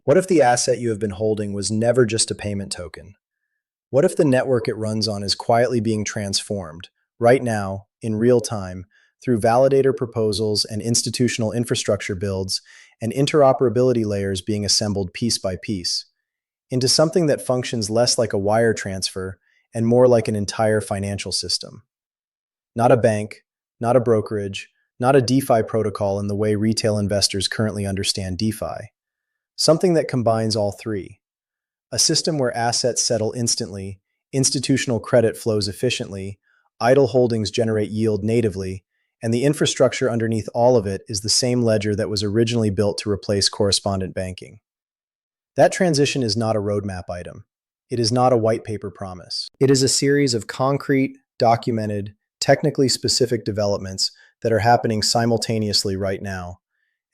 What if the asset you have been holding was never just a payment token? What if the network it runs on is quietly being transformed, right now, in real time, through validator proposals and institutional infrastructure builds and interoperability layers being assembled piece by piece, into something that functions less like a wire transfer and more like an entire financial system? Not a bank, not a brokerage, not a DeFi protocol in the way retail investors currently understand DeFi. Something that combines all three. A system where assets settle instantly, institutional credit flows efficiently, idle holdings generate yield natively, and the infrastructure underneath all of it is the same ledger that was originally built to replace correspondent banking. That transition is not a roadmap item. It is not a white paper promise. It is a series of concrete, documented, technically specific developments that are happening simultaneously right now,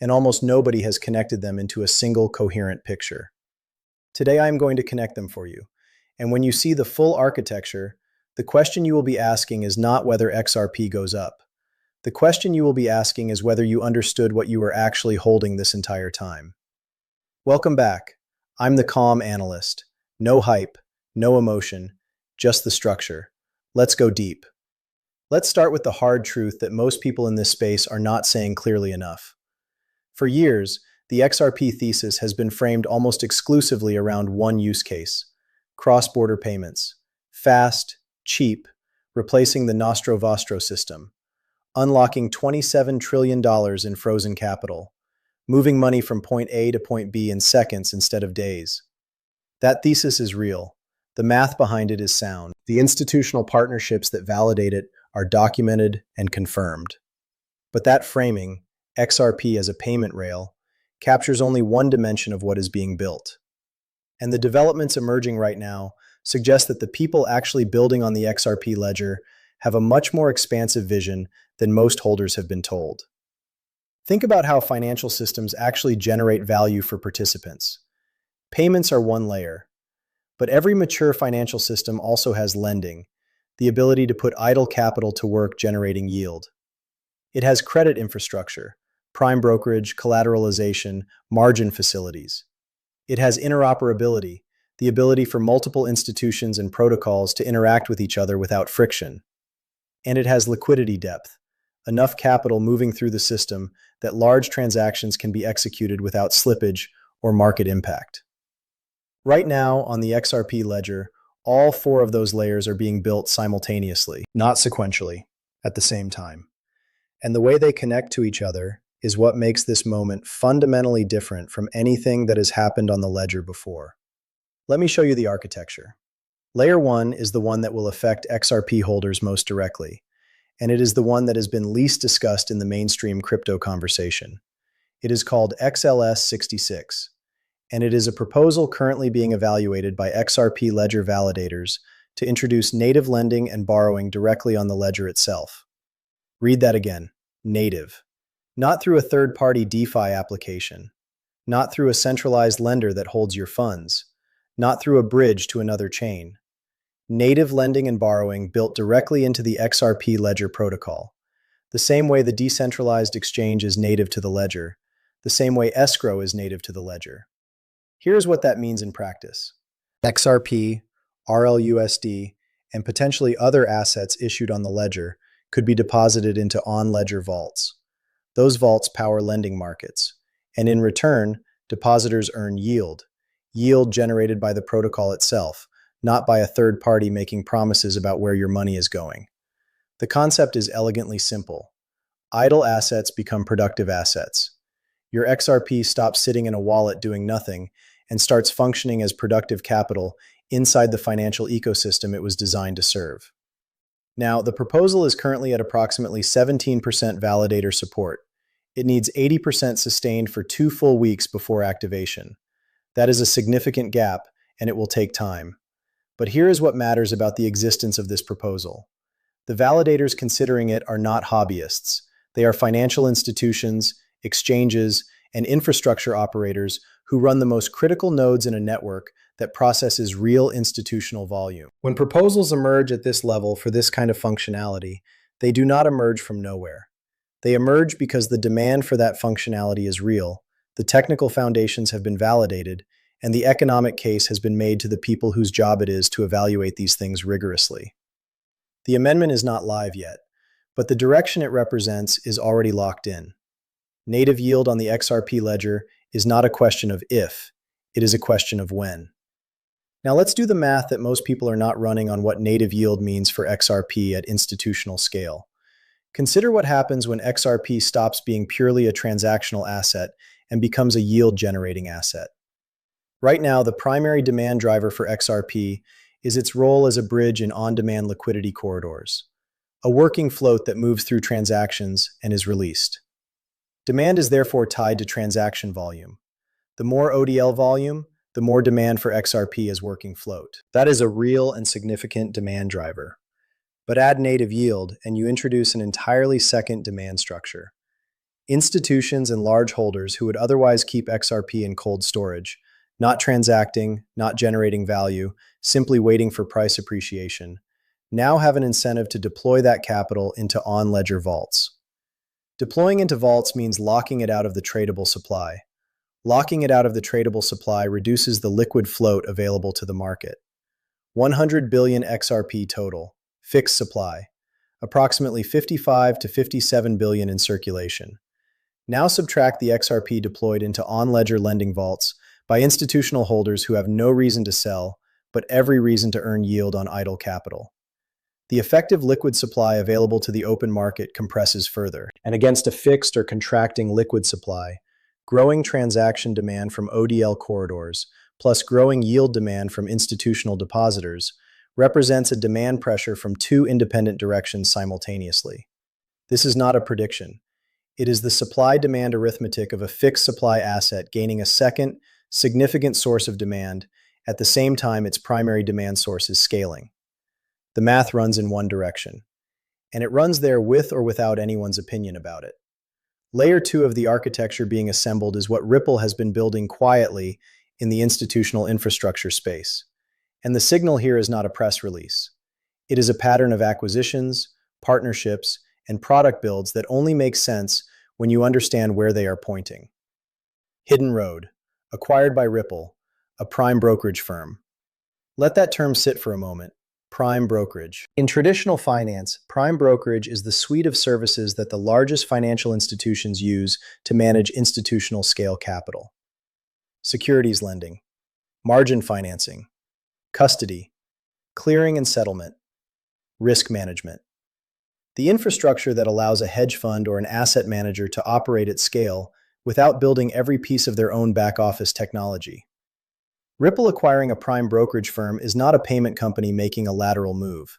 and almost nobody has connected them into a single coherent picture. Today I am going to connect them for you, and when you see the full architecture, the question you will be asking is not whether XRP goes up. The question you will be asking is whether you understood what you were actually holding this entire time. Welcome back. I'm the calm analyst. No hype, no emotion, just the structure. Let's go deep. Let's start with the hard truth that most people in this space are not saying clearly enough. For years, the XRP thesis has been framed almost exclusively around one use case: cross-border payments. Fast, cheap, replacing the Nostro Vostro system, unlocking $27 trillion in frozen capital, moving money from point A to point B in seconds instead of days. That thesis is real. The math behind it is sound. The institutional partnerships that validate it are documented and confirmed. But that framing, XRP as a payment rail, captures only one dimension of what is being built. And the developments emerging right now suggest that the people actually building on the XRP ledger have a much more expansive vision than most holders have been told. Think about how financial systems actually generate value for participants. Payments are one layer, but every mature financial system also has lending, the ability to put idle capital to work generating yield. It has credit infrastructure, prime brokerage, collateralization, margin facilities. It has interoperability, the ability for multiple institutions and protocols to interact with each other without friction. And it has liquidity depth, enough capital moving through the system that large transactions can be executed without slippage or market impact. Right now, on the XRP ledger, all four of those layers are being built simultaneously, not sequentially, at the same time. And the way they connect to each other is what makes this moment fundamentally different from anything that has happened on the ledger before. Let me show you the architecture. Layer 1 is the one that will affect XRP holders most directly, and it is the one that has been least discussed in the mainstream crypto conversation. It is called XLS66, and it is a proposal currently being evaluated by XRP ledger validators to introduce native lending and borrowing directly on the ledger itself. Read that again, native. Not through a third-party DeFi application, not through a centralized lender that holds your funds, not through a bridge to another chain. Native lending and borrowing built directly into the XRP ledger protocol, the same way the decentralized exchange is native to the ledger, the same way escrow is native to the ledger. Here's what that means in practice. XRP, RLUSD, and potentially other assets issued on the ledger could be deposited into on-ledger vaults. Those vaults power lending markets, and in return, depositors earn yield generated by the protocol itself, not by a third party making promises about where your money is going. The concept is elegantly simple. Idle assets become productive assets. Your XRP stops sitting in a wallet doing nothing and starts functioning as productive capital inside the financial ecosystem it was designed to serve. Now, the proposal is currently at approximately 17% validator support. It needs 80% sustained for 2 full weeks before activation. That is a significant gap, and it will take time. But here is what matters about the existence of this proposal. The validators considering it are not hobbyists. They are financial institutions, exchanges, and infrastructure operators who run the most critical nodes in a network that processes real institutional volume. When proposals emerge at this level for this kind of functionality, they do not emerge from nowhere. They emerge because the demand for that functionality is real, the the technical foundations have been validated, and the economic case has been made to the people whose job it is to evaluate these things rigorously. The amendment is not live yet, but the direction it represents is already locked in. Native yield on the XRP ledger is not a question of if, it is a question of when. Now let's do the math that most people are not running on what native yield means for XRP at institutional scale. Consider what happens when XRP stops being purely a transactional asset and becomes a yield-generating asset. Right now, the primary demand driver for XRP is its role as a bridge in on-demand liquidity corridors, a working float that moves through transactions and is released. Demand is therefore tied to transaction volume. The more ODL volume, the more demand for XRP as working float. That is a real and significant demand driver. But add native yield, and you introduce an entirely second demand structure. Institutions and large holders who would otherwise keep XRP in cold storage, not transacting, not generating value, simply waiting for price appreciation, now have an incentive to deploy that capital into on-ledger vaults. Deploying into vaults means locking it out of the tradable supply. Locking it out of the tradable supply reduces the liquid float available to the market. 100 billion XRP total, fixed supply, approximately 55 to 57 billion in circulation. Now subtract the XRP deployed into on-ledger lending vaults by institutional holders who have no reason to sell, but every reason to earn yield on idle capital. The effective liquid supply available to the open market compresses further, and against a fixed or contracting liquid supply, growing transaction demand from ODL corridors, plus growing yield demand from institutional depositors, represents a demand pressure from two independent directions simultaneously. This is not a prediction. It is the supply-demand arithmetic of a fixed supply asset gaining a second, significant source of demand at the same time its primary demand source is scaling. The math runs in one direction, and it runs there with or without anyone's opinion about it. Layer 2 of the architecture being assembled is what Ripple has been building quietly in the institutional infrastructure space. And the signal here is not a press release. It is a pattern of acquisitions, partnerships, and product builds that only make sense when you understand where they are pointing. Hidden Road, acquired by Ripple, a prime brokerage firm. Let that term sit for a moment. Prime brokerage. In traditional finance, prime brokerage is the suite of services that the largest financial institutions use to manage institutional scale capital. Securities lending, margin financing, custody, clearing and settlement, risk management. The infrastructure that allows a hedge fund or an asset manager to operate at scale without building every piece of their own back-office technology. Ripple acquiring a prime brokerage firm is not a payment company making a lateral move.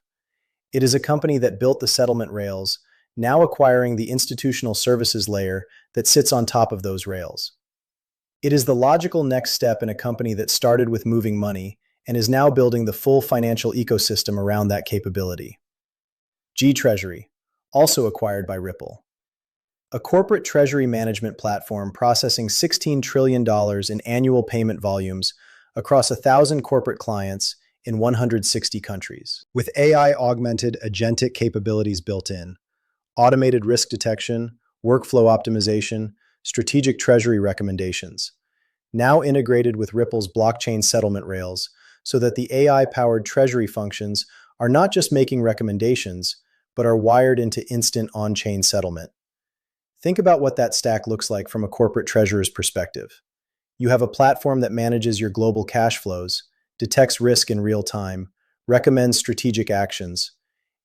It is a company that built the settlement rails, now acquiring the institutional services layer that sits on top of those rails. It is the logical next step in a company that started with moving money and is now building the full financial ecosystem around that capability. G-Treasury, also acquired by Ripple. A corporate treasury management platform processing $16 trillion in annual payment volumes across 1,000 corporate clients in 160 countries. With AI-augmented agentic capabilities built in, automated risk detection, workflow optimization, strategic treasury recommendations, now integrated with Ripple's blockchain settlement rails so that the AI-powered treasury functions are not just making recommendations, but are wired into instant on-chain settlement. Think about what that stack looks like from a corporate treasurer's perspective. You have a platform that manages your global cash flows, detects risk in real time, recommends strategic actions,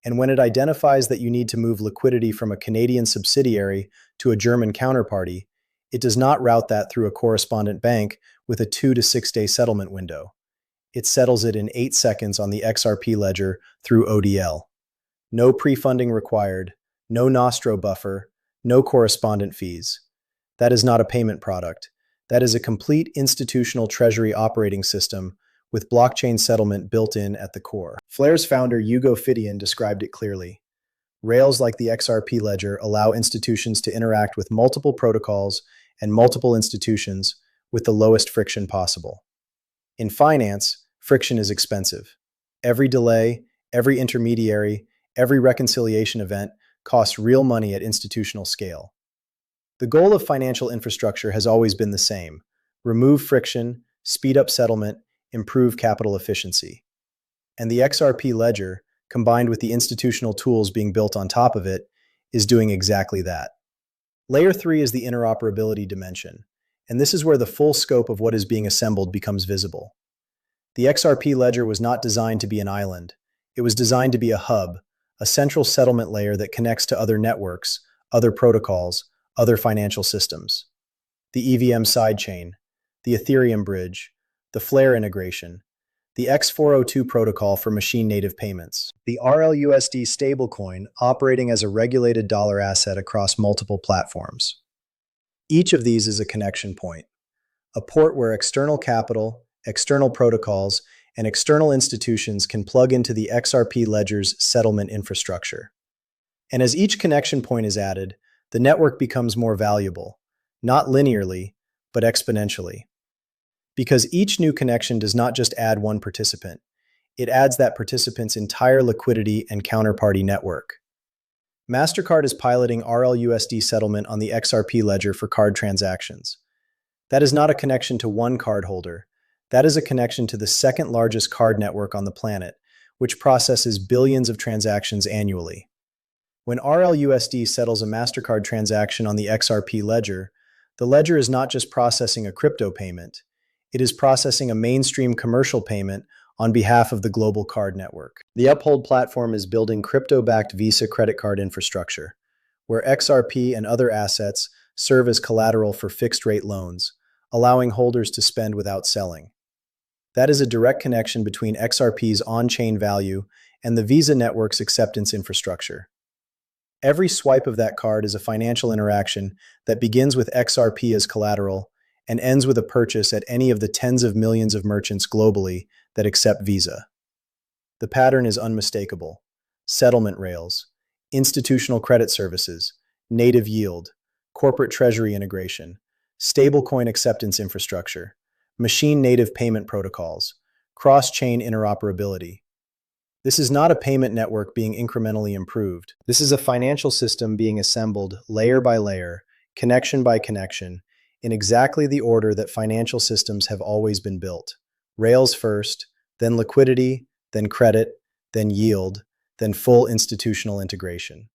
and when it identifies that you need to move liquidity from a Canadian subsidiary to a German counterparty, it does not route that through a correspondent bank with a 2 to 6 day settlement window. It settles it in 8 seconds on the XRP ledger through ODL. No pre-funding required, no Nostro buffer, no correspondent fees. That is not a payment product. That is a complete institutional treasury operating system with blockchain settlement built in at the core. Flare's founder Hugo Fidian described it clearly. Rails like the XRP ledger allow institutions to interact with multiple protocols and multiple institutions with the lowest friction possible. In finance, friction is expensive. Every delay, every intermediary, every reconciliation event costs real money at institutional scale. The goal of financial infrastructure has always been the same: remove friction, speed up settlement, improve capital efficiency. And the XRP ledger, combined with the institutional tools being built on top of it, is doing exactly that. Layer 3 is the interoperability dimension, and this is where the full scope of what is being assembled becomes visible. The XRP ledger was not designed to be an island. It was designed to be a hub, a central settlement layer that connects to other networks, other protocols, other financial systems. The EVM sidechain, the Ethereum bridge, the Flare integration, the X402 protocol for machine-native payments, the RLUSD stablecoin operating as a regulated dollar asset across multiple platforms. Each of these is a connection point, a port where external capital, external protocols, and external institutions can plug into the XRP ledger's settlement infrastructure. And as each connection point is added, the network becomes more valuable, not linearly, but exponentially. Because each new connection does not just add one participant, it adds that participant's entire liquidity and counterparty network. MasterCard is piloting RLUSD settlement on the XRP ledger for card transactions. That is not a connection to one cardholder. That is a connection to the second largest card network on the planet, which processes billions of transactions annually. When RLUSD settles a MasterCard transaction on the XRP ledger, the ledger is not just processing a crypto payment. It is processing a mainstream commercial payment on behalf of the global card network. The Uphold platform is building crypto-backed Visa credit card infrastructure, where XRP and other assets serve as collateral for fixed-rate loans, allowing holders to spend without selling. That is a direct connection between XRP's on-chain value and the Visa network's acceptance infrastructure. Every swipe of that card is a financial interaction that begins with XRP as collateral and ends with a purchase at any of the tens of millions of merchants globally that accept Visa. The pattern is unmistakable: settlement rails, institutional credit services, native yield, corporate treasury integration, stablecoin acceptance infrastructure, machine-native payment protocols, cross-chain interoperability. This is not a payment network being incrementally improved. This is a financial system being assembled layer by layer, connection by connection, in exactly the order that financial systems have always been built. Rails first, then liquidity, then credit, then yield, then full institutional integration.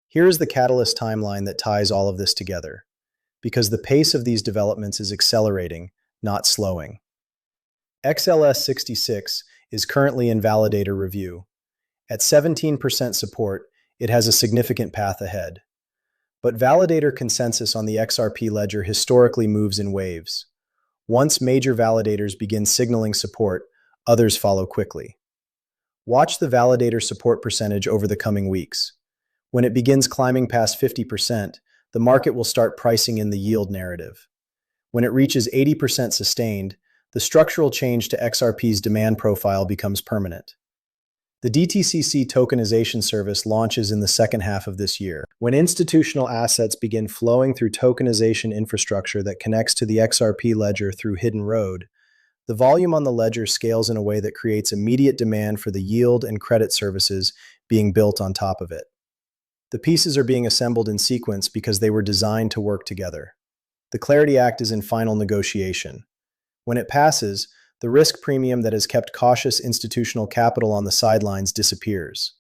Here is the catalyst timeline that ties all of this together, because the pace of these developments is accelerating, not slowing. XLS66 is currently in validator review. At 17% support, it has a significant path ahead. But validator consensus on the XRP ledger historically moves in waves. Once major validators begin signaling support, others follow quickly. Watch the validator support percentage over the coming weeks. When it begins climbing past 50%, the market will start pricing in the yield narrative. When it reaches 80% sustained, the structural change to XRP's demand profile becomes permanent. The DTCC tokenization service launches in the second half of this year. When institutional assets begin flowing through tokenization infrastructure that connects to the XRP ledger through Hidden Road, the volume on the ledger scales in a way that creates immediate demand for the yield and credit services being built on top of it. The pieces are being assembled in sequence because they were designed to work together. The Clarity Act is in final negotiation. When it passes, the risk premium that has kept cautious institutional capital on the sidelines disappears.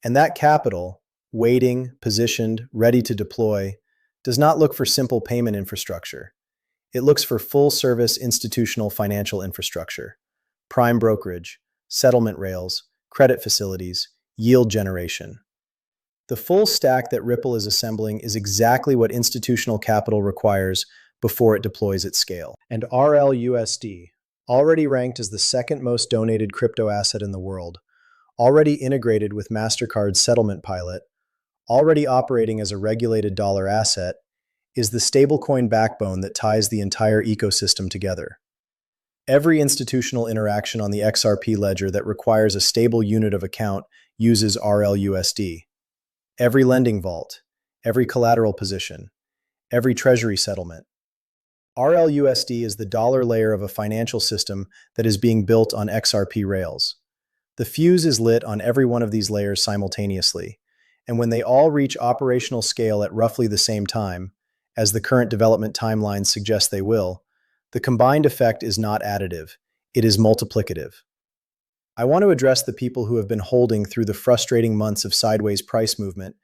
And that capital, waiting, positioned, ready to deploy, does not look for simple payment infrastructure. It looks for full-service institutional financial infrastructure: prime brokerage, settlement rails, credit facilities, yield generation. The full stack that Ripple is assembling is exactly what institutional capital requires before it deploys at scale. And RLUSD, already ranked as the second most donated crypto asset in the world, already integrated with MasterCard's settlement pilot, already operating as a regulated dollar asset, is the stablecoin backbone that ties the entire ecosystem together. Every institutional interaction on the XRP ledger that requires a stable unit of account uses RLUSD. Every lending vault, every collateral position, every treasury settlement. RLUSD is the dollar layer of a financial system that is being built on XRP rails. The fuse is lit on every one of these layers simultaneously, and when they all reach operational scale at roughly the same time, as the current development timelines suggest they will, the combined effect is not additive, it is multiplicative. I want to address the people who have been holding through the frustrating months of sideways price movement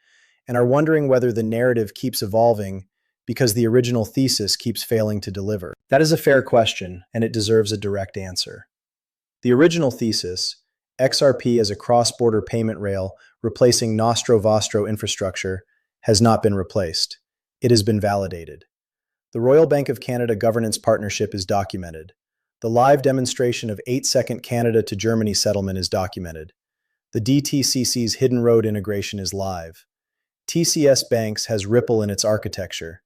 and are wondering whether the narrative keeps evolving because the original thesis keeps failing to deliver. That is a fair question, and it deserves a direct answer. The original thesis, XRP as a cross-border payment rail replacing Nostro-Vostro infrastructure, has not been replaced. It has been validated. The Royal Bank of Canada governance partnership is documented. The live demonstration of 8-second Canada to Germany settlement is documented. The DTCC's hidden road integration is live. TCS Banks has Ripple in its architecture.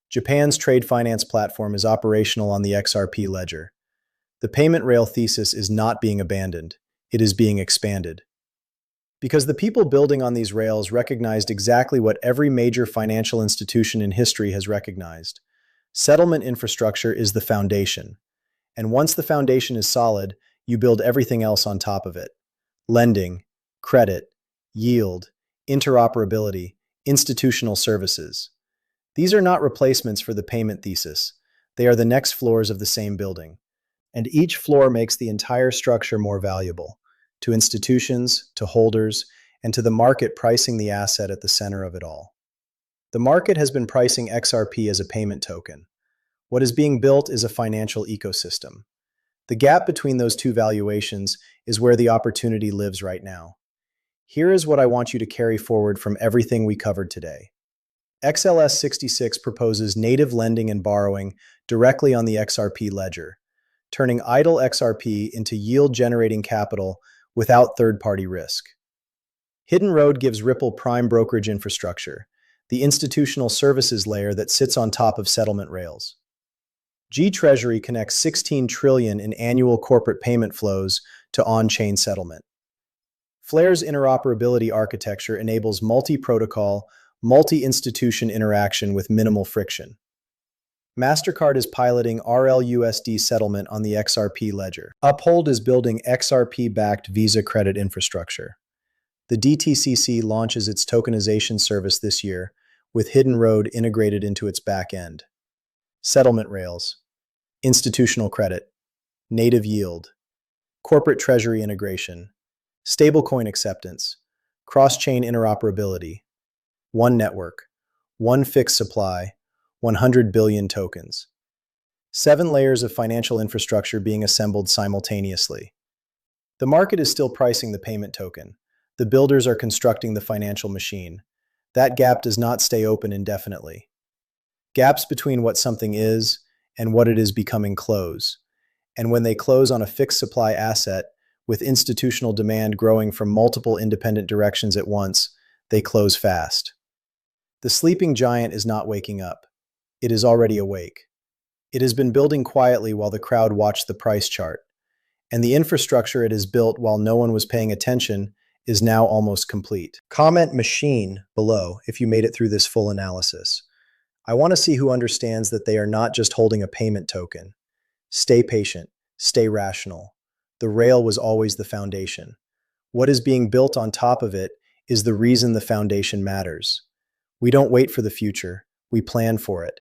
Japan's trade finance platform is operational on the XRP ledger. The payment rail thesis is not being abandoned, it is being expanded. Because the people building on these rails recognized exactly what every major financial institution in history has recognized. Settlement infrastructure is the foundation. And once the foundation is solid, you build everything else on top of it. Lending, credit, yield, interoperability, institutional services. These are not replacements for the payment thesis. They are the next floors of the same building. And each floor makes the entire structure more valuable, to institutions, to holders, and to the market pricing the asset at the center of it all. The market has been pricing XRP as a payment token. What is being built is a financial ecosystem. The gap between those two valuations is where the opportunity lives right now. Here is what I want you to carry forward from everything we covered today. XLS 66 proposes native lending and borrowing directly on the XRP ledger, turning idle XRP into yield-generating capital without third-party risk. Hidden Road gives Ripple prime brokerage infrastructure, the institutional services layer that sits on top of settlement rails. G-Treasury connects 16 trillion in annual corporate payment flows to on-chain settlement. Flare's interoperability architecture enables multi-protocol, multi-institution interaction with minimal friction. MasterCard is piloting RLUSD settlement on the XRP ledger. Uphold is building XRP-backed Visa credit infrastructure. The DTCC launches its tokenization service this year, with Hidden Road integrated into its back end. Settlement rails, institutional credit, native yield, corporate treasury integration, stablecoin acceptance, cross-chain interoperability, one network, one fixed supply, 100 billion tokens. 7 layers of financial infrastructure being assembled simultaneously. The market is still pricing the payment token. The builders are constructing the financial machine. That gap does not stay open indefinitely. Gaps between what something is and what it is becoming close. And when they close on a fixed supply asset, with institutional demand growing from multiple independent directions at once, they close fast. The sleeping giant is not waking up. It is already awake. It has been building quietly while the crowd watched the price chart. And the infrastructure it has built while no one was paying attention is now almost complete. Comment machine below if you made it through this full analysis. I want to see who understands that they are not just holding a payment token. Stay patient, stay rational. The rail was always the foundation. What is being built on top of it is the reason the foundation matters. We don't wait for the future, we plan for it.